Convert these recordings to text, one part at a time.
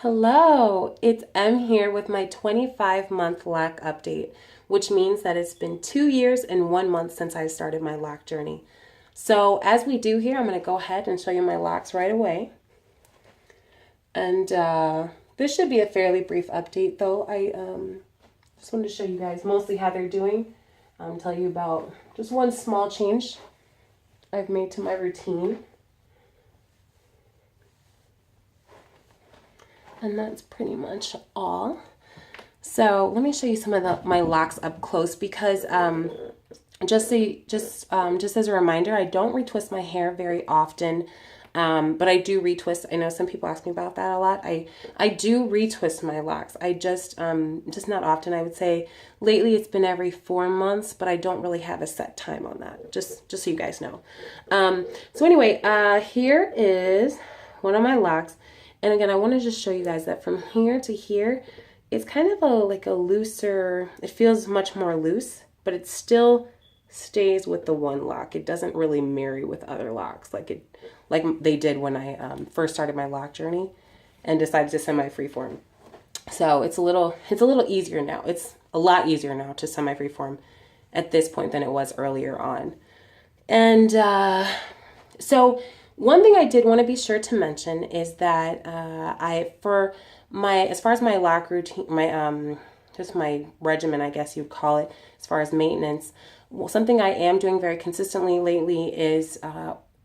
Hello, it's Em here with my 25-month loc update, which means that it's been 2 years and 1 month since I started my loc journey. So as we do here, I'm going to go ahead and show you my locs right away. And this should be a fairly brief update though. I just wanted to show you guys mostly how they're doing. Tell you about just one small change I've made to my routine. And that's pretty much all. So let me show you some of my locs up close because just as a reminder, I don't retwist my hair very often, but I do retwist. I know some people ask me about that a lot. I do retwist my locs. I just not often. I would say lately it's been every 4 months, but I don't really have a set time on that. Just so you guys know. So anyway, here is one of my locs. And again, I want to just show you guys that from here to here, it's kind of like a looser, it feels much more loose, but it still stays with the one loc. It doesn't really marry with other locs like they did when I first started my loc journey and decided to semi-freeform. So it's a little easier now. It's a lot easier now to semi-freeform at this point than it was earlier on. And so one thing I did want to be sure to mention is that as far as my loc routine, just my regimen, I guess you'd call it, as far as maintenance, something I am doing very consistently lately is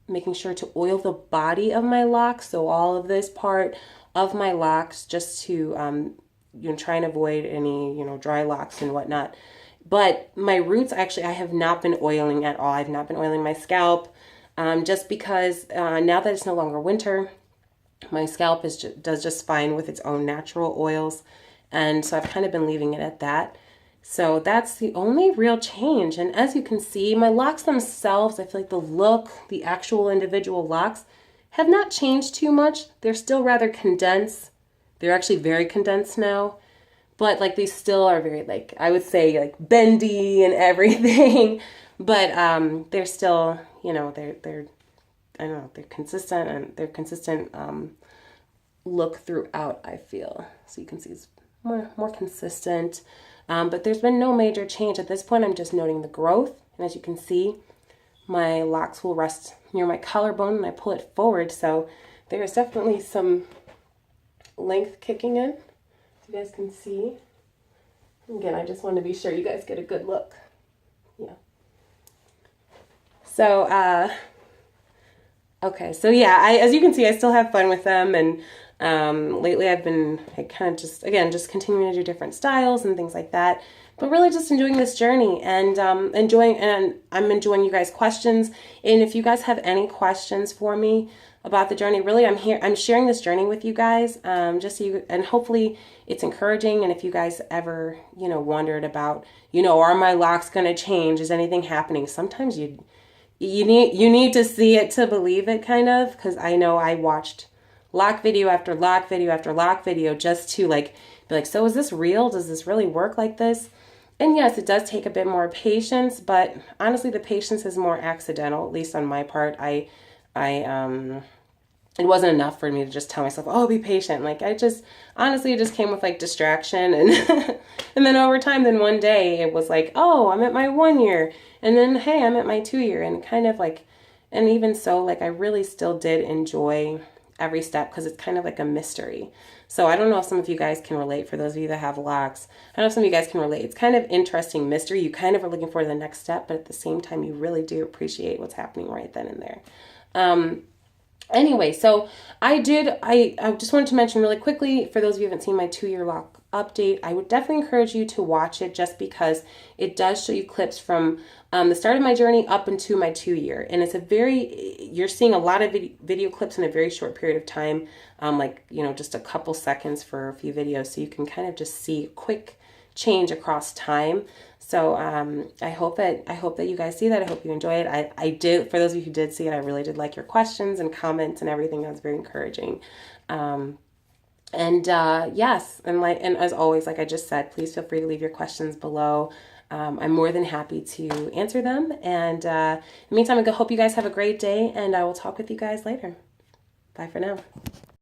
making sure to oil the body of my locs. So all of this part of my locs, just to try and avoid any dry locs and whatnot. But my roots, actually, I have not been oiling at all. I've not been oiling my scalp. Just because now that it's no longer winter, my scalp does just fine with its own natural oils. And so I've kind of been leaving it at that. So that's the only real change. And as you can see, my locs themselves, I feel like the look, the actual individual locs have not changed too much. They're still rather condensed. They're actually very condensed now. But like they still are very I would say bendy and everything. But they're still, they're I don't know, they're consistent and they're consistent look throughout, I feel. So you can see it's more consistent. But there's been no major change. At this point, I'm just noting the growth. And as you can see, my locs will rest near my collarbone and I pull it forward. So there's definitely some length kicking in. So you guys can see. Again, I just want to be sure you guys get a good look. Yeah. So, okay, so yeah, as you can see, I still have fun with them, and lately I've been kind of just continuing to do different styles and things like that, but really just enjoying this journey and I'm enjoying you guys' questions. And if you guys have any questions for me about the journey, really I'm sharing this journey with you guys, just so you, and hopefully it's encouraging. And if you guys ever, wondered about, are my locs going to change? Is anything happening? Sometimes you need to see it to believe it, kind of, because I know I watched loc video after loc video after loc video just to be like, so is this real? Does this really work like this? And yes, it does take a bit more patience, but honestly, the patience is more accidental, at least on my part. It wasn't enough for me to just tell myself, oh, be patient. It just came with distraction. And and then over time, then one day it was oh, I'm at my 1 year. And then, hey, I'm at my 2 year. And kind of and even so, I really still did enjoy every step because it's kind of like a mystery. So I don't know if some of you guys can relate. For those of you that have locs, I don't know if some of you guys can relate. It's kind of interesting mystery. You kind of are looking for the next step, but at the same time, you really do appreciate what's happening right then and there. Anyway, so I just wanted to mention really quickly, for those of you who haven't seen my 2 year loc update, I would definitely encourage you to watch it just it does show you clips from the start of my journey up into my 2 year. And you're seeing a lot of video clips in a very short period of time, just a couple seconds for a few videos. So you can kind of just see a quick change across time. So I hope that you guys see that. I hope you enjoy it. I did, for those of you who did see it, I really did like your questions and comments and everything. That was very encouraging. Yes, and as always, like I just said, please feel free to leave your questions below. I'm more than happy to answer them. And in the meantime, I hope you guys have a great day, and I will talk with you guys later. Bye for now.